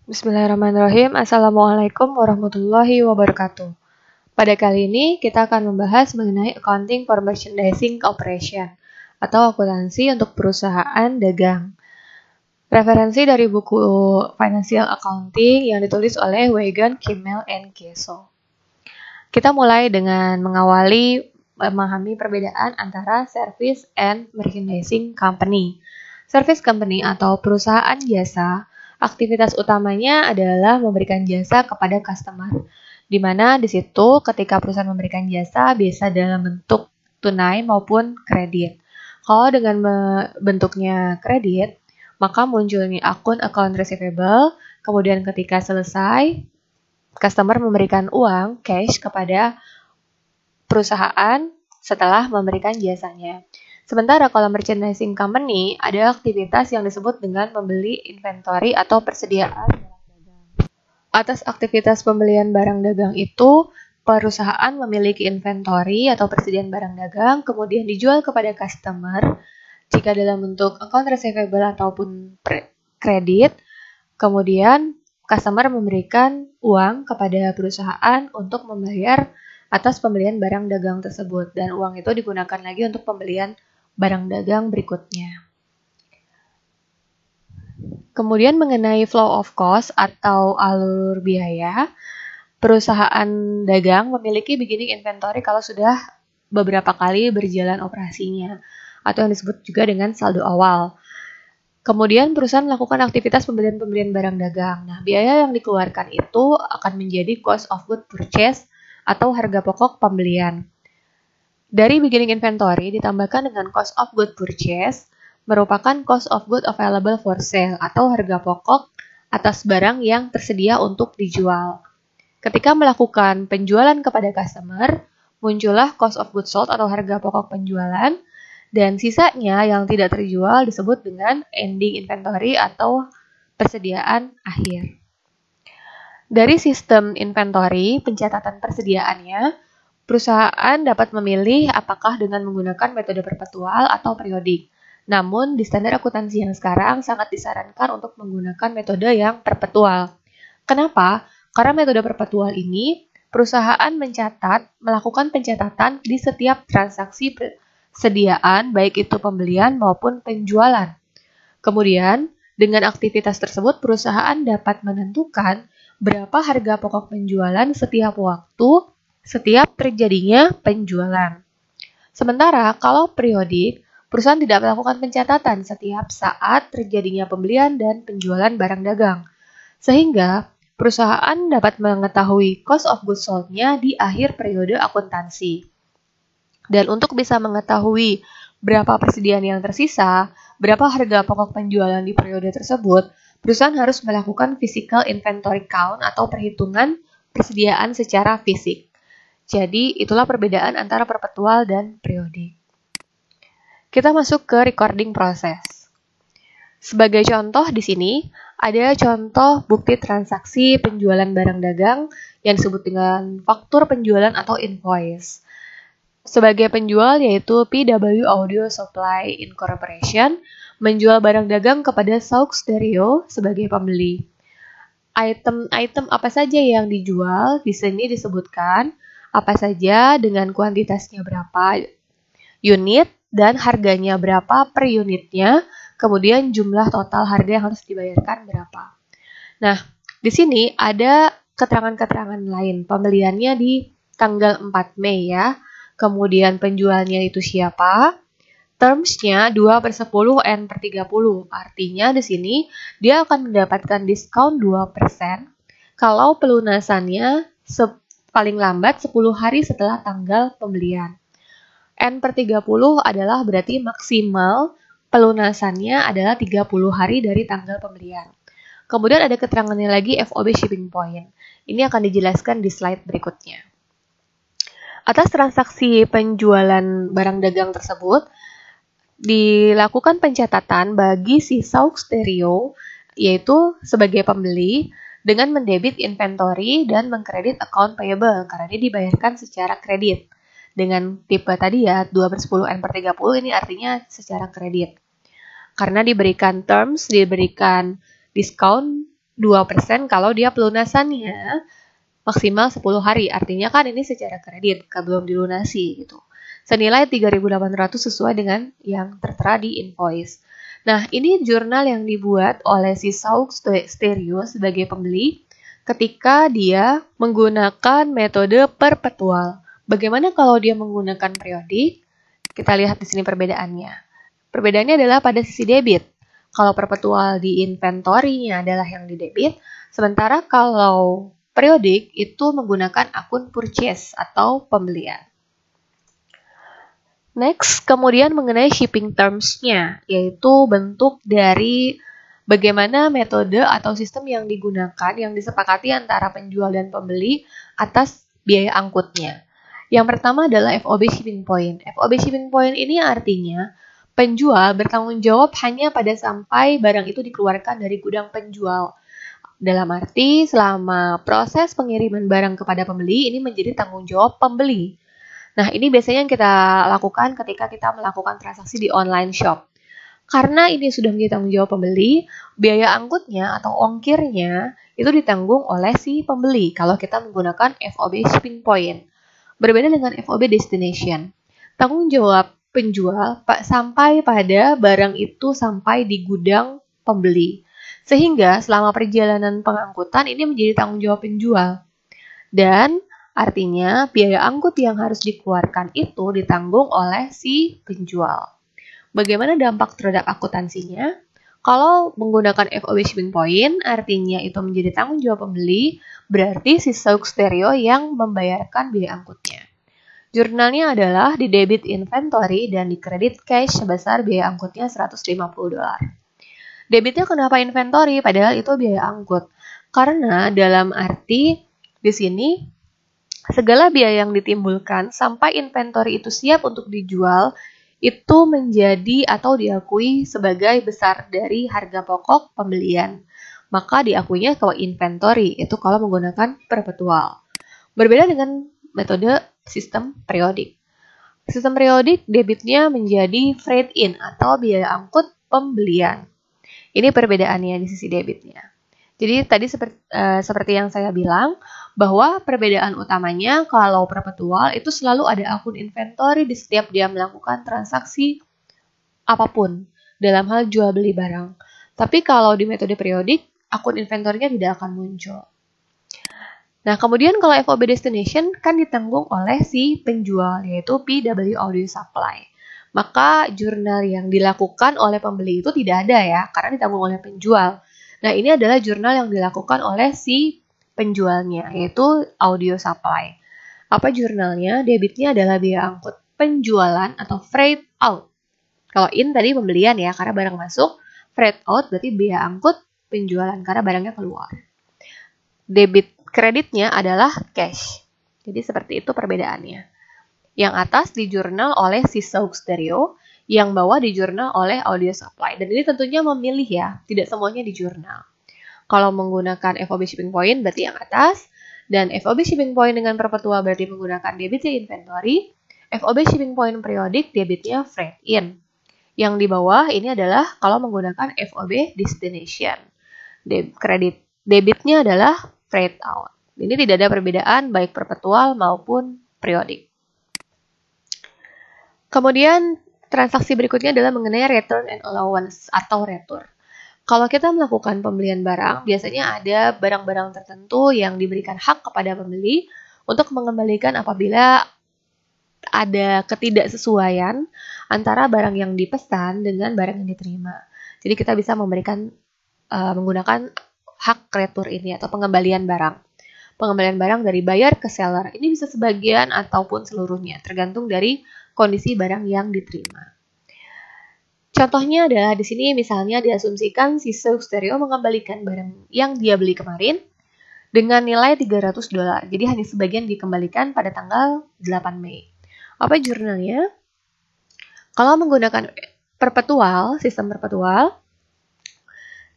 Bismillahirrahmanirrahim. Assalamualaikum warahmatullahi wabarakatuh. Pada kali ini kita akan membahas mengenai Accounting for Merchandising Operation atau akuntansi untuk perusahaan dagang. Referensi dari buku Financial Accounting yang ditulis oleh Wagan, Kimmel, and Keso. Kita mulai dengan mengawali memahami perbedaan antara Service and Merchandising Company. Service Company atau perusahaan jasa, aktivitas utamanya adalah memberikan jasa kepada customer, di mana di situ ketika perusahaan memberikan jasa biasa dalam bentuk tunai maupun kredit. Kalau dengan bentuknya kredit, maka munculnya akun account receivable, kemudian ketika selesai, customer memberikan uang cash kepada perusahaan setelah memberikan jasanya. Sementara kalau merchandising company ada aktivitas yang disebut dengan membeli inventory atau persediaan barang dagang. Atas aktivitas pembelian barang dagang itu, perusahaan memiliki inventory atau persediaan barang dagang, kemudian dijual kepada customer jika dalam bentuk account receivable ataupun kredit, kemudian customer memberikan uang kepada perusahaan untuk membayar atas pembelian barang dagang tersebut, dan uang itu digunakan lagi untuk pembelian barang dagang berikutnya. Kemudian mengenai flow of cost atau alur biaya, perusahaan dagang memiliki beginning inventory kalau sudah beberapa kali berjalan operasinya, atau yang disebut juga dengan saldo awal. Kemudian perusahaan melakukan aktivitas pembelian barang dagang. Nah, biaya yang dikeluarkan itu akan menjadi cost of goods purchase atau harga pokok pembelian. Dari beginning inventory ditambahkan dengan cost of goods purchase merupakan cost of goods available for sale atau harga pokok atas barang yang tersedia untuk dijual. Ketika melakukan penjualan kepada customer, muncullah cost of goods sold atau harga pokok penjualan, dan sisanya yang tidak terjual disebut dengan ending inventory atau persediaan akhir. Dari sistem inventory, pencatatan persediaannya, perusahaan dapat memilih apakah dengan menggunakan metode perpetual atau periodik. Namun, di standar akuntansi yang sekarang sangat disarankan untuk menggunakan metode yang perpetual. Kenapa? Karena metode perpetual ini, perusahaan melakukan pencatatan di setiap transaksi persediaan, baik itu pembelian maupun penjualan. Kemudian, dengan aktivitas tersebut, perusahaan dapat menentukan berapa harga pokok penjualan setiap waktu, setiap terjadinya penjualan. Sementara kalau periodik, perusahaan tidak melakukan pencatatan setiap saat terjadinya pembelian dan penjualan barang dagang. Sehingga perusahaan dapat mengetahui cost of goods sold-nya di akhir periode akuntansi. Dan untuk bisa mengetahui berapa persediaan yang tersisa, berapa harga pokok penjualan di periode tersebut, perusahaan harus melakukan physical inventory count atau perhitungan persediaan secara fisik. Jadi, itulah perbedaan antara perpetual dan periodik. Kita masuk ke recording proses. Sebagai contoh di sini, ada contoh bukti transaksi penjualan barang dagang yang disebut dengan faktur penjualan atau invoice. Sebagai penjual yaitu PW Audio Supply Incorporation menjual barang dagang kepada Sauk Stereo sebagai pembeli. Item-item apa saja yang dijual di sini disebutkan, apa saja dengan kuantitasnya berapa unit dan harganya berapa per unitnya, kemudian jumlah total harga yang harus dibayarkan berapa. Nah, di sini ada keterangan-keterangan lain. Pembeliannya di tanggal 4 Mei ya. Kemudian penjualnya itu siapa? Terms-nya 2/10 N/30. Artinya di sini dia akan mendapatkan diskon 2% kalau pelunasannya paling lambat 10 hari setelah tanggal pembelian. N/30 adalah berarti maksimal pelunasannya adalah 30 hari dari tanggal pembelian. Kemudian ada keterangannya lagi FOB shipping point. Ini akan dijelaskan di slide berikutnya. Atas transaksi penjualan barang dagang tersebut, dilakukan pencatatan bagi si Sauk Stereo, yaitu sebagai pembeli, dengan mendebit inventory dan mengkredit account payable, karena ini dibayarkan secara kredit. Dengan tipe tadi ya, 2/10 N/30 ini artinya secara kredit. Karena diberikan terms, diberikan diskon 2% kalau dia pelunasannya maksimal 10 hari. Artinya kan ini secara kredit, belum dilunasi gitu. Senilai 3.800 sesuai dengan yang tertera di invoice. Nah, ini jurnal yang dibuat oleh si Sauk Stereo sebagai pembeli ketika dia menggunakan metode perpetual. Bagaimana kalau dia menggunakan periodik? Kita lihat di sini perbedaannya. Perbedaannya adalah pada sisi debit. Kalau perpetual di inventory-nya adalah yang di debit, sementara kalau periodik itu menggunakan akun purchase atau pembelian. Next, kemudian mengenai shipping terms-nya, yaitu bentuk dari bagaimana metode atau sistem yang digunakan, yang disepakati antara penjual dan pembeli atas biaya angkutnya. Yang pertama adalah FOB shipping point. FOB shipping point ini artinya penjual bertanggung jawab hanya pada sampai barang itu dikeluarkan dari gudang penjual. Dalam arti, selama proses pengiriman barang kepada pembeli, ini menjadi tanggung jawab pembeli. Nah, ini biasanya yang kita lakukan ketika kita melakukan transaksi di online shop. Karena ini sudah menjadi tanggung jawab pembeli, biaya angkutnya atau ongkirnya itu ditanggung oleh si pembeli kalau kita menggunakan FOB shipping point. Berbeda dengan FOB destination. Tanggung jawab penjual sampai pada barang itu sampai di gudang pembeli. Sehingga selama perjalanan pengangkutan ini menjadi tanggung jawab penjual. Dan artinya, biaya angkut yang harus dikeluarkan itu ditanggung oleh si penjual. Bagaimana dampak terhadap akuntansinya? Kalau menggunakan FOB shipping point, artinya itu menjadi tanggung jawab pembeli, berarti si Sauk Stereo yang membayarkan biaya angkutnya. Jurnalnya adalah di debit inventory dan di kredit cash sebesar biaya angkutnya $150. Debitnya kenapa inventory? Padahal itu biaya angkut. Karena dalam arti di sini segala biaya yang ditimbulkan sampai inventory itu siap untuk dijual itu menjadi atau diakui sebagai besar dari harga pokok pembelian. Maka diakuinya ke inventory, itu kalau menggunakan perpetual. Berbeda dengan metode sistem periodik. Sistem periodik debitnya menjadi freight in atau biaya angkut pembelian. Ini perbedaannya di sisi debitnya. Jadi tadi seperti yang saya bilang, bahwa perbedaan utamanya kalau perpetual itu selalu ada akun inventory di setiap dia melakukan transaksi apapun dalam hal jual beli barang. Tapi kalau di metode periodik, akun inventory-nya tidak akan muncul. Nah, kemudian kalau FOB destination kan ditanggung oleh si penjual, yaitu PW Audio Supply. Maka jurnal yang dilakukan oleh pembeli itu tidak ada ya, karena ditanggung oleh penjual. Nah, ini adalah jurnal yang dilakukan oleh si penjualnya, yaitu Audio Supply. Apa jurnalnya? Debitnya adalah biaya angkut penjualan atau freight out. Kalau in tadi pembelian ya, karena barang masuk. Freight out berarti biaya angkut penjualan, karena barangnya keluar. Debit kreditnya adalah cash. Jadi seperti itu perbedaannya. Yang atas di jurnal oleh si Sauk Stereo, yang bawah di jurnal oleh Audio Supply. Dan ini tentunya memilih ya, tidak semuanya di jurnal. Kalau menggunakan FOB shipping point berarti yang atas, dan FOB shipping point dengan perpetual berarti menggunakan debitnya inventory, FOB shipping point periodik debitnya freight in. Yang di bawah ini adalah kalau menggunakan FOB destination. Debitnya adalah freight out. Ini tidak ada perbedaan baik perpetual maupun periodik. Kemudian transaksi berikutnya adalah mengenai return and allowance atau retur. Kalau kita melakukan pembelian barang, biasanya ada barang-barang tertentu yang diberikan hak kepada pembeli untuk mengembalikan apabila ada ketidaksesuaian antara barang yang dipesan dengan barang yang diterima. Jadi kita bisa memberikan menggunakan hak retur ini atau pengembalian barang. Pengembalian barang dari buyer ke seller. Ini bisa sebagian ataupun seluruhnya, tergantung dari kondisi barang yang diterima. Contohnya adalah di sini misalnya diasumsikan si Sauk Stereo mengembalikan barang yang dia beli kemarin dengan nilai $300. Jadi hanya sebagian dikembalikan pada tanggal 8 Mei. Apa jurnalnya? Kalau menggunakan perpetual, sistem perpetual,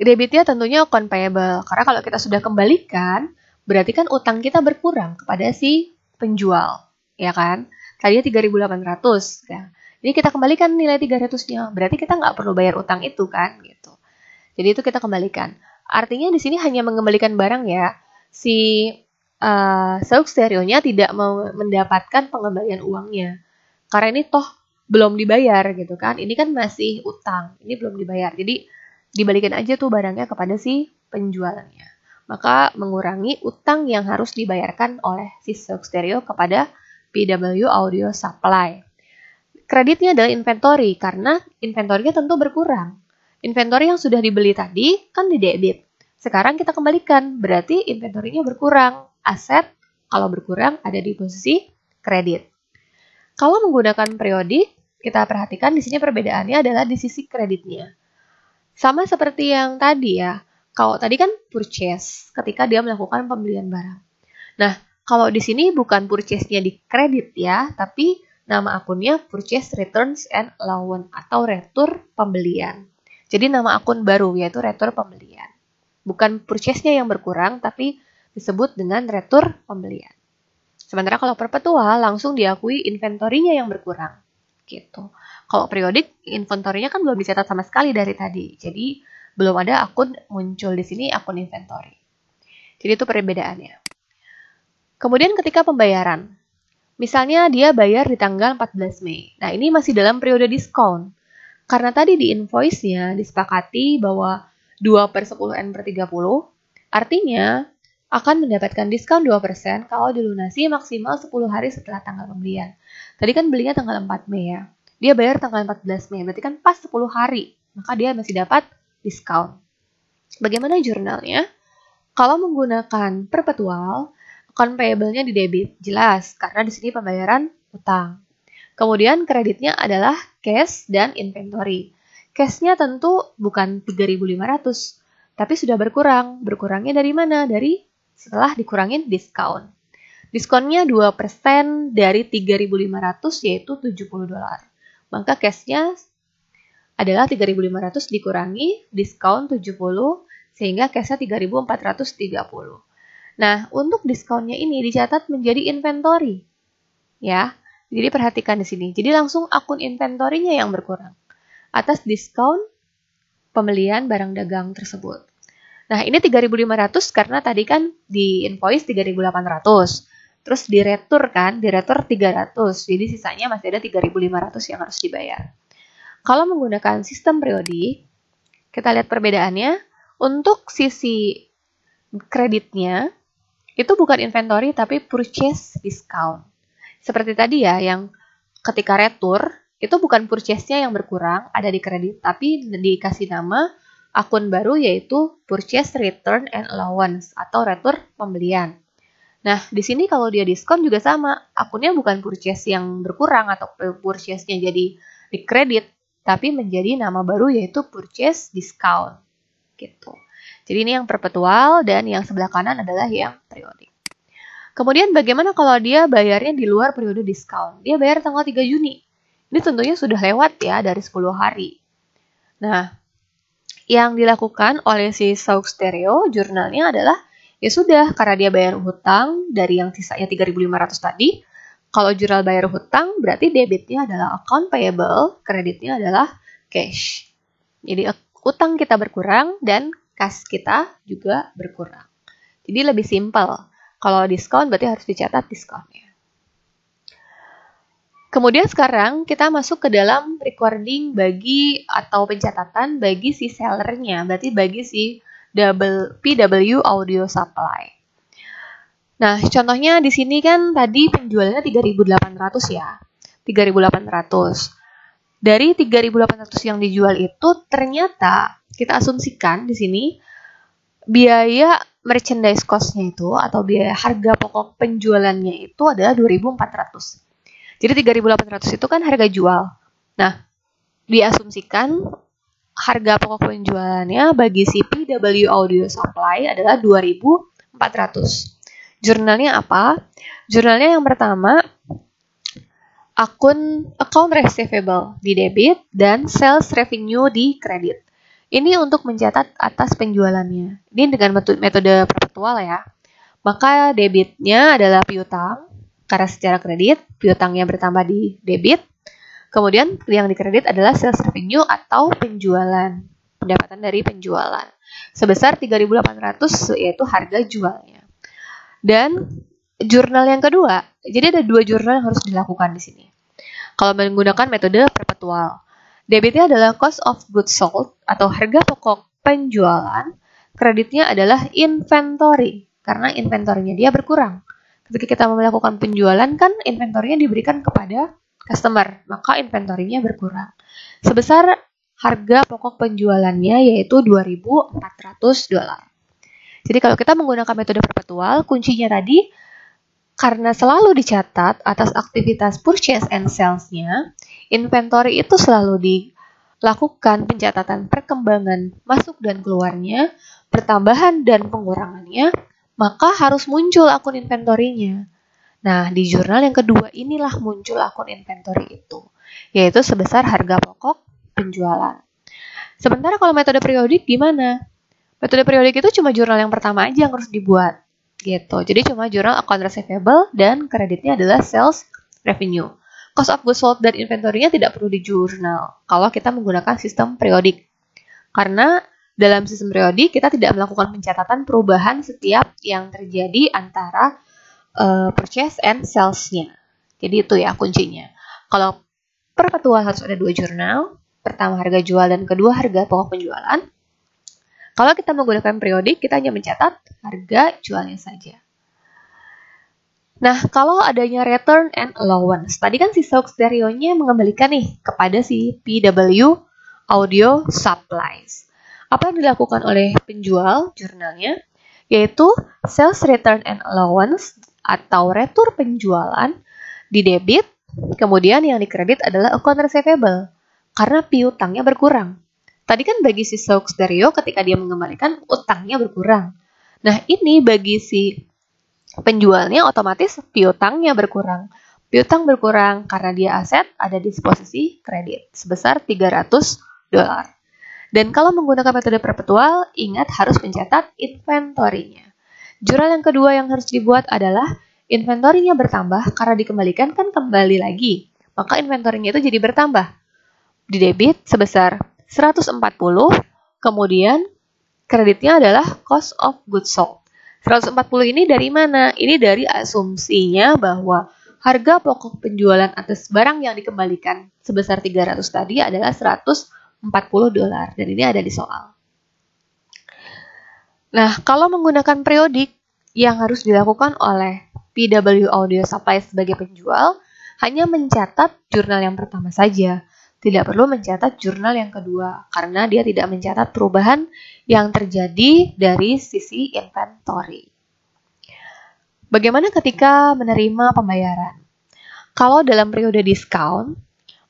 debitnya tentunya account payable. Karena kalau kita sudah kembalikan, berarti kan utang kita berkurang kepada si penjual, ya kan? Tadinya 3.800 ya. Jadi kita kembalikan nilai 300-nya, berarti kita nggak perlu bayar utang itu kan, gitu. Jadi itu kita kembalikan. Artinya di sini hanya mengembalikan barang ya. Si Sauk Stereo-nya tidak mendapatkan pengembalian uangnya. Karena ini toh belum dibayar gitu kan. Ini kan masih utang. Ini belum dibayar. Jadi dibalikin aja tuh barangnya kepada si penjualnya. Maka mengurangi utang yang harus dibayarkan oleh si Sauk Stereo kepada PW Audio Supply. Kreditnya adalah inventory karena inventory-nya tentu berkurang. Inventory yang sudah dibeli tadi kan di debit. Sekarang kita kembalikan, berarti inventory-nya berkurang. Aset kalau berkurang ada di posisi kredit. Kalau menggunakan periodik, kita perhatikan di sini perbedaannya adalah di sisi kreditnya. Sama seperti yang tadi ya. Kalau tadi kan purchase ketika dia melakukan pembelian barang. Nah, kalau di sini bukan purchase-nya di kredit ya, tapi nama akunnya Purchase Returns and Allowance atau retur pembelian. Jadi nama akun baru yaitu retur pembelian. Bukan purchase-nya yang berkurang, tapi disebut dengan retur pembelian. Sementara kalau perpetual langsung diakui inventory-nya yang berkurang. Gitu. Kalau periodik, inventory-nya kan belum dicatat sama sekali dari tadi. Jadi belum ada akun muncul di sini akun inventory. Jadi itu perbedaannya. Kemudian ketika pembayaran. Misalnya dia bayar di tanggal 14 Mei. Nah, ini masih dalam periode diskon. Karena tadi di invoice-nya disepakati bahwa 2/10N/30, artinya akan mendapatkan diskon 2% kalau dilunasi maksimal 10 hari setelah tanggal pembelian. Tadi kan belinya tanggal 4 Mei ya. Dia bayar tanggal 14 Mei, berarti kan pas 10 hari. Maka dia masih dapat diskon. Bagaimana jurnalnya? Kalau menggunakan perpetual, account payable-nya di debit, jelas, karena di sini pembayaran utang. Kemudian kreditnya adalah cash dan inventory. Cash-nya tentu bukan 3.500, tapi sudah berkurang. Berkurangnya dari mana? Dari setelah dikurangin diskon. Diskonnya 2% dari 3.500 yaitu $70. Maka cash-nya adalah 3.500 dikurangi diskon 70 sehingga cash-nya 3.430. Nah, untuk diskonnya ini dicatat menjadi inventory. Ya. Jadi perhatikan di sini. Jadi langsung akun inventory-nya yang berkurang atas diskon pembelian barang dagang tersebut. Nah, ini 3.500 karena tadi kan di invoice 3.800. Terus di retur kan, di retur 300. Jadi sisanya masih ada 3.500 yang harus dibayar. Kalau menggunakan sistem periodik, kita lihat perbedaannya. Untuk sisi kreditnya, itu bukan inventory tapi purchase discount. Seperti tadi ya, yang ketika retur, itu bukan purchase-nya yang berkurang, ada di kredit, tapi dikasih nama akun baru yaitu Purchase Return and Allowance atau retur pembelian. Nah, di sini kalau dia diskon juga sama, akunnya bukan purchase yang berkurang atau purchase-nya jadi di kredit, tapi menjadi nama baru yaitu Purchase Discount. Gitu. Jadi ini yang perpetual dan yang sebelah kanan adalah yang periodik. Kemudian bagaimana kalau dia bayarnya di luar periode diskon? Dia bayar tanggal 3 Juni. Ini tentunya sudah lewat ya dari 10 hari. Nah, yang dilakukan oleh si Sauk Stereo jurnalnya adalah ya sudah karena dia bayar hutang dari yang sisanya 3.500 tadi. Kalau jurnal bayar hutang berarti debitnya adalah account payable, kreditnya adalah cash. Jadi utang kita berkurang dan kas kita juga berkurang. Jadi lebih simpel. Kalau diskon berarti harus dicatat diskonnya. Kemudian sekarang kita masuk ke dalam recording bagi atau pencatatan bagi si sellernya. Berarti bagi si PW Audio Supply. Nah, contohnya di sini kan tadi penjualannya 3.800 ya. 3.800. Dari 3.800 yang dijual itu ternyata kita asumsikan di sini biaya merchandise cost-nya itu atau biaya harga pokok penjualannya itu adalah 2.400. Jadi 3.800 itu kan harga jual. Nah, diasumsikan harga pokok penjualannya bagi si PW Audio Supply adalah 2.400. Jurnalnya apa? Jurnalnya yang pertama account receivable di debit dan sales revenue di kredit. Ini untuk mencatat atas penjualannya. Ini dengan metode perpetual ya. Maka debitnya adalah piutang, karena secara kredit, piutangnya bertambah di debit. Kemudian yang dikredit adalah sales revenue atau penjualan, pendapatan dari penjualan. sebesar 3.800 yaitu harga jualnya. Dan jurnal yang kedua, jadi ada 2 jurnal yang harus dilakukan di sini. Kalau menggunakan metode perpetual, debitnya adalah cost of goods sold atau harga pokok penjualan, kreditnya adalah inventory karena inventorinya dia berkurang. Ketika kita melakukan penjualan kan inventorinya diberikan kepada customer, maka inventorinya berkurang. Sebesar harga pokok penjualannya yaitu $2.400. Jadi kalau kita menggunakan metode perpetual, kuncinya tadi karena selalu dicatat atas aktivitas purchase and sales-nya, inventory itu selalu dilakukan pencatatan perkembangan masuk dan keluarnya, pertambahan dan pengurangannya, maka harus muncul akun inventory-nya. Nah, di jurnal yang kedua inilah muncul akun inventory itu, yaitu sebesar harga pokok penjualan. Sementara kalau metode periodik gimana? Metode periodik itu cuma jurnal yang pertama aja yang harus dibuat, gitu. Jadi cuma jurnal account receivable dan kreditnya adalah sales revenue. Cost of goods sold dan inventory-nya tidak perlu di jurnal kalau kita menggunakan sistem periodik. Karena dalam sistem periodik kita tidak melakukan pencatatan perubahan setiap yang terjadi antara purchase and sales-nya. Jadi itu ya kuncinya. Kalau perpetual harus ada 2 jurnal, pertama harga jual dan kedua harga pokok penjualan. Kalau kita menggunakan periodik, kita hanya mencatat harga jualnya saja. Nah, kalau adanya return and allowance, tadi kan si Sauk Stereo-nya mengembalikan nih kepada si PW Audio Supplies. Apa yang dilakukan oleh penjual jurnalnya? Yaitu sales return and allowance atau retur penjualan di debit, kemudian yang dikredit adalah account receivable karena piutangnya berkurang. Tadi kan bagi si Sauk Stereo ketika dia mengembalikan utangnya berkurang. Nah, ini bagi si penjualnya otomatis piutangnya berkurang. Piutang berkurang karena dia aset ada di posisi kredit sebesar $300. Dan kalau menggunakan metode perpetual, ingat harus mencatat inventorinya. Jurnal yang kedua yang harus dibuat adalah inventorinya bertambah karena dikembalikan kan kembali lagi. Maka inventorinya itu jadi bertambah. Di debit sebesar 140, kemudian kreditnya adalah cost of goods sold. 140 ini dari mana? Ini dari asumsinya bahwa harga pokok penjualan atas barang yang dikembalikan sebesar 300 tadi adalah $140. Dan ini ada di soal. Nah, kalau menggunakan periodik yang harus dilakukan oleh PW Audio Supply sebagai penjual, hanya mencatat jurnal yang pertama saja. Tidak perlu mencatat jurnal yang kedua, karena dia tidak mencatat perubahan yang terjadi dari sisi inventory. Bagaimana ketika menerima pembayaran? Kalau dalam periode diskon,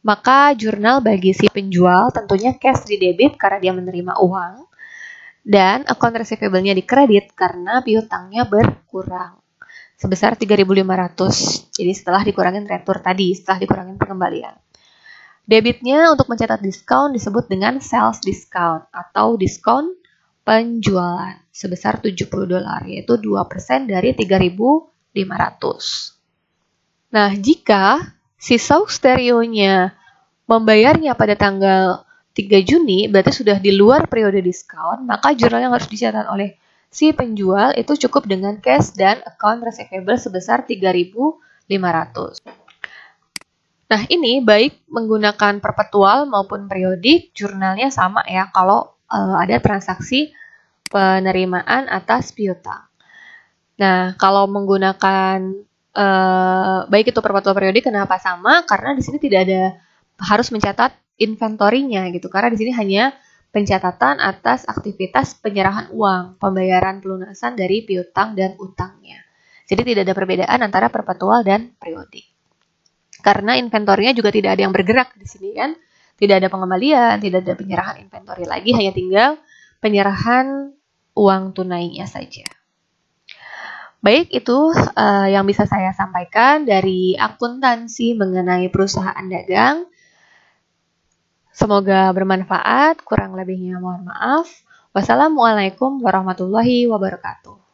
maka jurnal bagi si penjual tentunya cash di debit karena dia menerima uang, dan account receivable-nya di kredit karena piutangnya berkurang sebesar 3.500. Jadi setelah dikurangin retur tadi, setelah dikurangin pengembalian. Debitnya untuk mencatat diskon disebut dengan sales discount atau diskon penjualan sebesar $70, yaitu 2% dari 3.500. Nah, jika si Sauk Stereo-nya membayarnya pada tanggal 3 Juni, berarti sudah di luar periode diskon, maka jurnal yang harus dicatat oleh si penjual itu cukup dengan cash dan account receivable sebesar 3.500. Nah, ini baik menggunakan perpetual maupun periodik, jurnalnya sama ya kalau ada transaksi penerimaan atas piutang. Nah, kalau menggunakan baik itu perpetual periodik, kenapa sama? Karena di sini tidak ada harus mencatat inventorinya gitu. Karena di sini hanya pencatatan atas aktivitas penyerahan uang, pembayaran pelunasan dari piutang dan utangnya. Jadi tidak ada perbedaan antara perpetual dan periodik. Karena inventorinya juga tidak ada yang bergerak di sini kan. Tidak ada pengembalian, tidak ada penyerahan inventori lagi, hanya tinggal penyerahan uang tunainya saja. Baik, itu yang bisa saya sampaikan dari akuntansi mengenai perusahaan dagang. Semoga bermanfaat, kurang lebihnya mohon maaf. Wassalamualaikum warahmatullahi wabarakatuh.